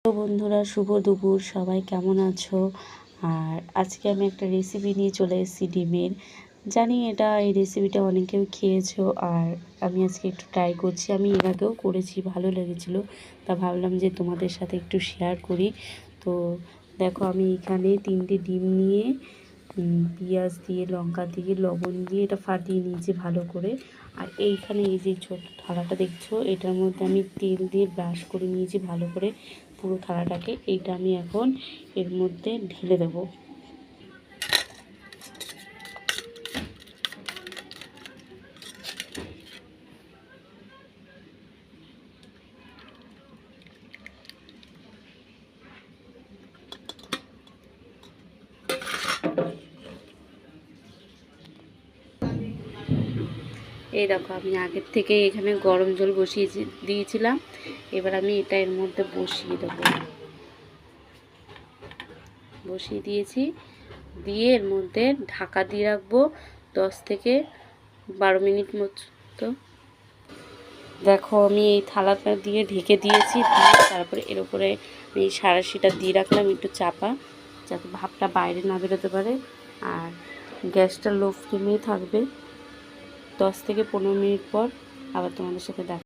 তো বন্ধুরা, শুভ দুপুর। সবাই কেমন আছো? আর আজকে আমি একটা রেসিপি নিয়ে চলে এসেছি ডিমের। জানি এই রেসিপিটা অনেকেও খেয়েছো, আর আমি আজকে একটু ট্রাই করছি। আমি এর আগেও করেছি, ভালো লেগেছিলো, তা ভাবলাম যে তোমাদের সাথে একটু শেয়ার করি। তো দেখো, আমি এখানে 3টে ডিম নিয়ে পেঁয়াজ দিয়ে, লঙ্কা দিয়ে, লবণ দিয়ে এটা ফাটিয়ে নিয়েছি ভালো করে। আর এইখানে এই যে ছোট থালাটা দেখছো, এটার মধ্যে আমি তেল দিয়ে ব্রাশ করে নিয়েছি ভালো করে পুরো থালাটাকে। এইটা আমি এখন এর মধ্যে ঢেলে দেবো। এই দেখো, আমি আগের থেকে এখানে গরম জল বসিয়ে দিয়েছিলাম। এবার আমি এটা এর মধ্যে বসিয়ে দেবো। বসিয়ে দিয়েছি, দিয়ে এর মধ্যে ঢাকা দিয়ে রাখবো 10 থেকে 12 মিনিট মতো। দেখো, আমি এই থালাটা দিয়ে ঢেকে দিয়েছি, দিয়ে তারপরে এর উপরে আমি সাঁড়াশিটা দিয়ে রাখলাম একটু চাপা, যাতে ভাপটা বাইরে না বেরোতে পারে। আর গ্যাসটা লো ফ্লেমেই থাকবে। 10 থেকে 15 মিনিট পর আবার তোমাদের সাথে দেখা।